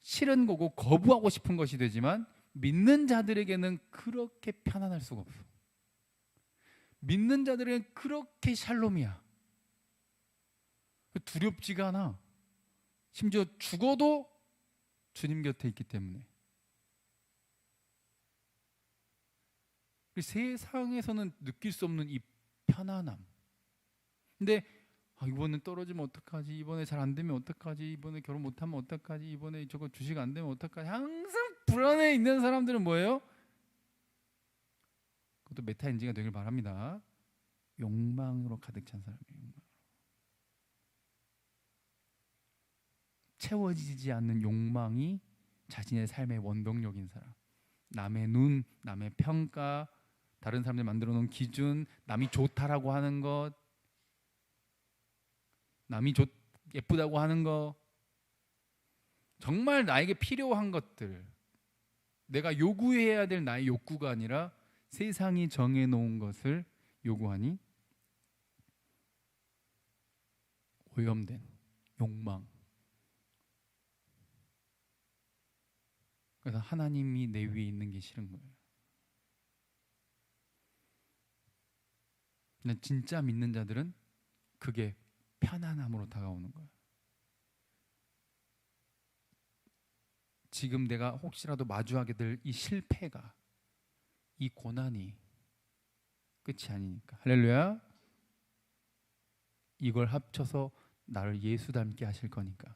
싫은 거고 거부하고 싶은 것이 되지만, 믿는 자들에게는 그렇게 편안할 수가 없어. 믿는 자들에게는 그렇게 샬롬이야. 두렵지가 않아. 심지어 죽어도 주님 곁에 있기 때문에. 세상에서는 느낄 수 없는 이 편안함. 근데 이번엔 떨어지면 어떡하지? 이번에 잘 안 되면 어떡하지? 이번에 결혼 못하면 어떡하지? 이번에 저거 주식 안 되면 어떡하지? 항상 불안해 있는 사람들은 뭐예요? 그것도 메타 인지가 되길 바랍니다. 욕망으로 가득 찬 사람이에요. 채워지지 않는 욕망이 자신의 삶의 원동력인 사람. 남의 눈, 남의 평가, 다른 사람들이 만들어 놓은 기준, 남이 좋다라고 하는 것, 남이 예쁘다고 하는 거, 정말 나에게 필요한 것들, 내가 요구해야 될 나의 욕구가 아니라 세상이 정해놓은 것을 요구하니 오염된 욕망. 그래서 하나님이 내 위에 있는 게 싫은 거예요. 근데 진짜 믿는 자들은 그게 편안함으로 다가오는 거예요. 지금 내가 혹시라도 마주하게 될 이 실패가, 이 고난이 끝이 아니니까. 할렐루야. 이걸 합쳐서 나를 예수 닮게 하실 거니까.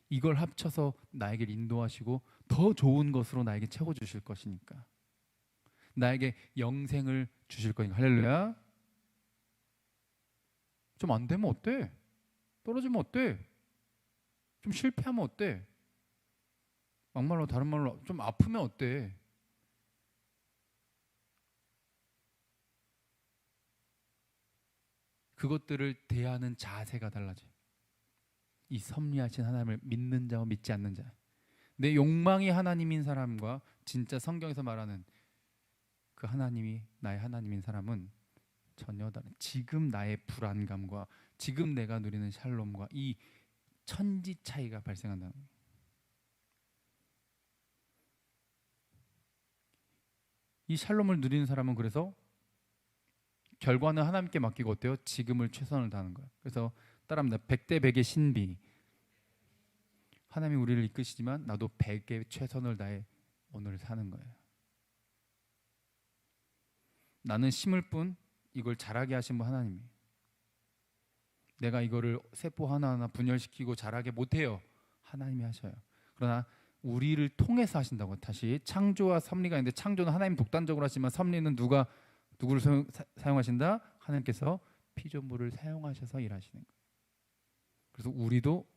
이걸 합쳐서 나에게 인도하시고 더 좋은 것으로 나에게 채워주실 것이니까. 나에게 영생을 주실 거니까. 할렐루야. 좀 안 되면 어때? 떨어지면 어때? 좀 실패하면 어때? 막말로 다른 말로 좀 아프면 어때? 그것들을 대하는 자세가 달라져. 이 섭리하신 하나님을 믿는 자와 믿지 않는 자. 내 욕망이 하나님인 사람과 진짜 성경에서 말하는 그 하나님이 나의 하나님인 사람은 전혀 다른, 지금 나의 불안감과 지금 내가 누리는 샬롬과 이 천지 차이가 발생한다는 거예요. 이 샬롬을 누리는 사람은 그래서 결과는 하나님께 맡기고 어때요? 지금을 최선을 다하는 거예요. 그래서 따라합니다. 100대 100의 신비. 하나님이 우리를 이끄시지만 나도 100의 최선을 다해 오늘을 사는 거예요. 나는 심을 뿐 이걸 자라게 하신 분 하나님이. 내가 이거를 세포 하나하나 분열시키고 자라게 못해요. 하나님이 하셔요. 그러나 우리를 통해서 하신다고. 다시 창조와 섭리가 있는데 창조는 하나님 독단적으로 하시지만 섭리는 누구를 사용하신다? 하나님께서 피조물을 사용하셔서 일하시는 거예요. 그래서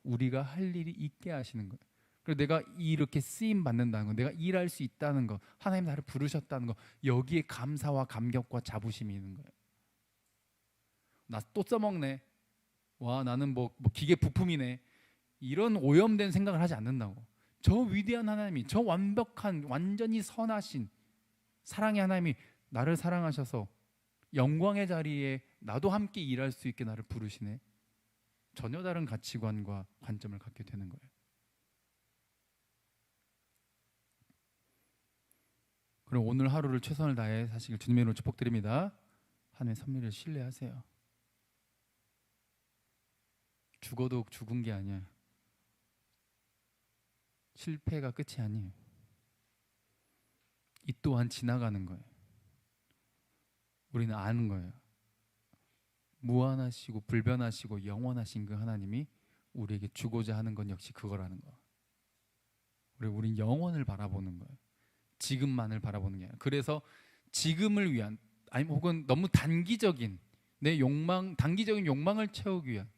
우리가 할 일이 있게 하시는 거예요. 그래서 내가 이렇게 쓰임 받는다는 거, 내가 일할 수 있다는 거, 하나님 나를 부르셨다는 거, 여기에 감사와 감격과 자부심이 있는 거예요. 나 또 써먹네. 와, 나는 뭐 기계 부품이네. 이런 오염된 생각을 하지 않는다고. 저 위대한 하나님이, 저 완벽한 완전히 선하신 사랑의 하나님이 나를 사랑하셔서 영광의 자리에 나도 함께 일할 수 있게 나를 부르시네. 전혀 다른 가치관과 관점을 갖게 되는 거예요. 그럼 오늘 하루를 최선을 다해 사시길 주님의 이름으로 축복드립니다. 하나님의 섭리를 신뢰하세요. 죽어도 죽은 게 아니야. 실패가 끝이 아니에요. 이 또한 지나가는 거예요. 우리는 아는 거예요. 무한하시고 불변하시고 영원하신 그 하나님이 우리에게 주고자 하는 건 역시 그거라는 거. 우린 영원을 바라보는 거예요. 지금만을 바라보는 게 아니라. 그래서 지금을 위한, 아니 혹은 너무 단기적인 내 욕망, 단기적인 욕망을 채우기 위한,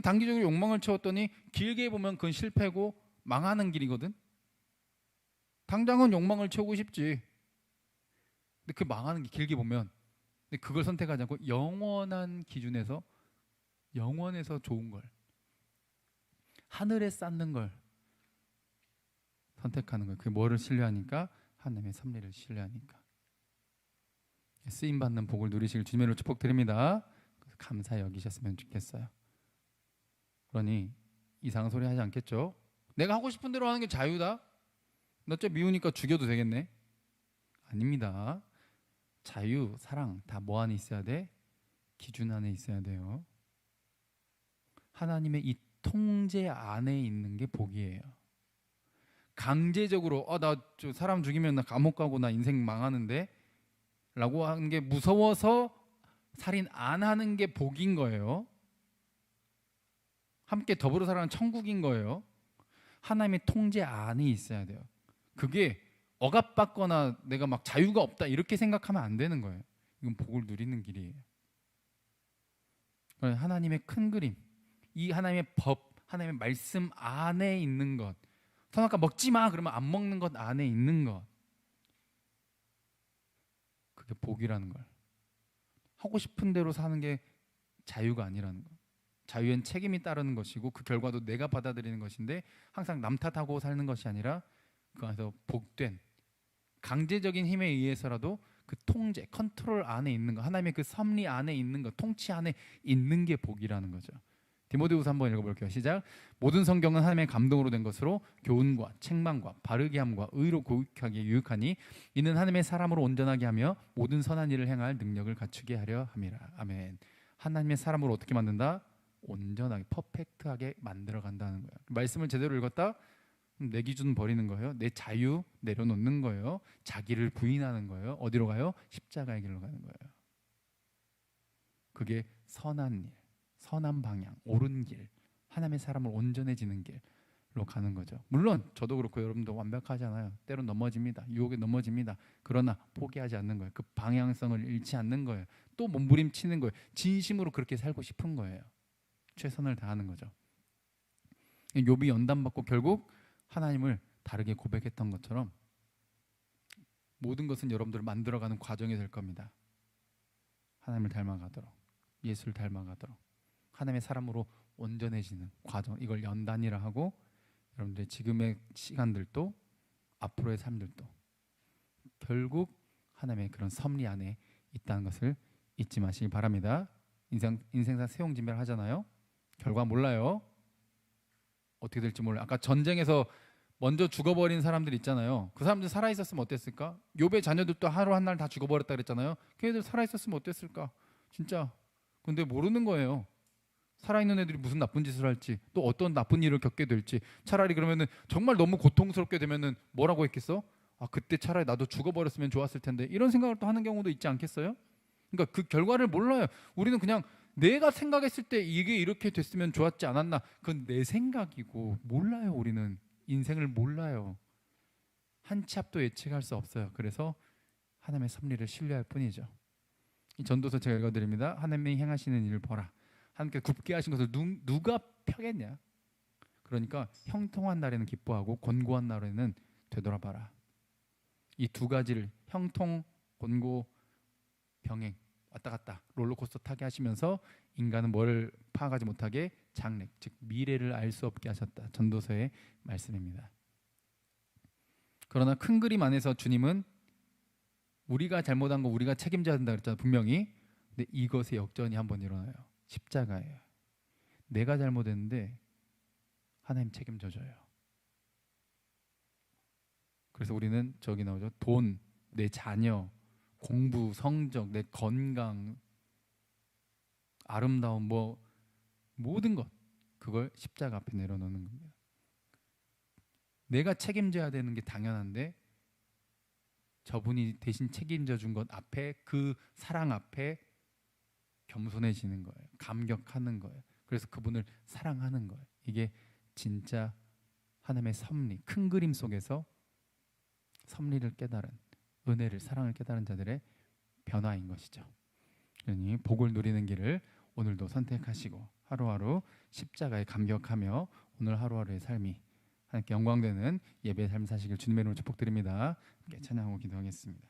단기적인 욕망을 채웠더니 길게 보면 그건 실패고 망하는 길이거든. 당장은 욕망을 채우고 싶지. 근데 그 망하는 게 길게 보면, 근데 그걸 선택하지 않고 영원한 기준에서, 영원에서 좋은 걸, 하늘에 쌓는 걸 선택하는 거예요. 그게 뭐를 신뢰하니까? 하나님의 섭리를 신뢰하니까. 쓰임받는 복을 누리시길 주님의 이름으로 축복드립니다. 감사 여기셨으면 좋겠어요. 그러니 이상한 소리 하지 않겠죠? 내가 하고 싶은 대로 하는 게 자유다? 너 좀 미우니까 죽여도 되겠네? 아닙니다. 자유, 사랑 다 뭐 안에 있어야 돼? 기준 안에 있어야 돼요. 하나님의 이 통제 안에 있는 게 복이에요. 강제적으로 나 사람 죽이면 나 감옥 가고 나 인생 망하는데 라고 하는 게 무서워서 살인 안 하는 게 복인 거예요. 함께 더불어 살아가는 천국인 거예요. 하나님의 통제 안에 있어야 돼요. 그게 억압받거나 내가 막 자유가 없다 이렇게 생각하면 안 되는 거예요. 이건 복을 누리는 길이에요. 하나님의 큰 그림, 이 하나님의 법, 하나님의 말씀 안에 있는 것. 선악과 먹지 마 그러면 안 먹는 것 안에 있는 것. 그게 복이라는 걸. 하고 싶은 대로 사는 게 자유가 아니라는 것. 자유엔 책임이 따르는 것이고 그 결과도 내가 받아들이는 것인데 항상 남 탓하고 사는 것이 아니라 그 안에서 복된, 강제적인 힘에 의해서라도 그 통제, 컨트롤 안에 있는 것, 하나님의 그 섭리 안에 있는 것, 통치 안에 있는 게 복이라는 거죠. 디모데후서 한번 읽어볼게요. 시작. 모든 성경은 하나님의 감동으로 된 것으로 교훈과 책망과 바르게 함과 의로 교육하기에 유익하니 이는 하나님의 사람으로 온전하게 하며 모든 선한 일을 행할 능력을 갖추게 하려 함이라. 아멘. 하나님의 사람으로 어떻게 만든다? 온전하게, 퍼펙트하게 만들어 간다는 거예요. 말씀을 제대로 읽었다? 내 기준 버리는 거예요. 내 자유 내려놓는 거예요. 자기를 부인하는 거예요. 어디로 가요? 십자가의 길로 가는 거예요. 그게 선한 일, 선한 방향, 옳은 길, 하나님의 사람을 온전해지는 길로 가는 거죠. 물론 저도 그렇고 여러분도 완벽하잖아요. 때론 넘어집니다. 유혹에 넘어집니다. 그러나 포기하지 않는 거예요. 그 방향성을 잃지 않는 거예요. 또 몸부림치는 거예요. 진심으로 그렇게 살고 싶은 거예요. 최선을 다하는 거죠. 욥이 연단받고 결국 하나님을 다르게 고백했던 것처럼 모든 것은 여러분들을 만들어가는 과정이 될 겁니다. 하나님을 닮아가도록, 예수를 닮아가도록 하나님의 사람으로 온전해지는 과정, 이걸 연단이라 하고 여러분들의 지금의 시간들도 앞으로의 삶들도 결국 하나님의 그런 섭리 안에 있다는 것을 잊지 마시기 바랍니다. 인생사 세용진멸 하잖아요. 결과 몰라요. 어떻게 될지 몰라요. 아까 전쟁에서 먼저 죽어버린 사람들 있잖아요. 그 사람들 살아있었으면 어땠을까? 욥의 자녀들도 하루 한 날 다 죽어버렸다 그랬잖아요. 걔네들 살아있었으면 어땠을까? 진짜. 근데 모르는 거예요. 살아있는 애들이 무슨 나쁜 짓을 할지, 또 어떤 나쁜 일을 겪게 될지. 차라리 그러면은 정말 너무 고통스럽게 되면은 뭐라고 했겠어? 그때 차라리 나도 죽어버렸으면 좋았을 텐데, 이런 생각을 또 하는 경우도 있지 않겠어요? 그러니까 그 결과를 몰라요. 우리는 그냥 내가 생각했을 때 이게 이렇게 됐으면 좋았지 않았나, 그건 내 생각이고 몰라요. 우리는 인생을 몰라요. 한 치 앞도 예측할 수 없어요. 그래서 하나님의 섭리를 신뢰할 뿐이죠. 이 전도서 제가 읽어드립니다. 하나님이 행하시는 일을 보라. 하나님께 굽게 하신 것을 누가 펴겠냐. 그러니까 형통한 날에는 기뻐하고 곤고한 날에는 되돌아봐라. 이 두 가지를, 형통, 곤고, 병행, 왔다 갔다 롤러코스터 타게 하시면서 인간은 뭘 파악하지 못하게 장래, 즉 미래를 알 수 없게 하셨다. 전도서의 말씀입니다. 그러나 큰 그림 안에서 주님은 우리가 잘못한 거 우리가 책임져야 된다 그랬잖아 분명히. 근데 이것의 역전이 한번 일어나요. 십자가예요. 내가 잘못했는데 하나님 책임져줘요. 그래서 우리는 저기 나오죠. 돈, 내 자녀, 공부, 성적, 내 건강, 아름다움, 뭐 모든 것 그걸 십자가 앞에 내려놓는 겁니다. 내가 책임져야 되는 게 당연한데 저분이 대신 책임져 준 것 앞에, 그 사랑 앞에 겸손해지는 거예요. 감격하는 거예요. 그래서 그분을 사랑하는 거예요. 이게 진짜 하나님의 섭리, 큰 그림 속에서 섭리를 깨달은, 은혜를, 사랑을 깨달은 자들의 변화인 것이죠. 그러니 복을 누리는 길을 오늘도 선택하시고 하루하루 십자가에 감격하며 오늘 하루하루의 삶이 하나님께 영광되는 예배의 삶 사시길 주님의 이름으로 축복드립니다. 함께 찬양하고 기도하겠습니다.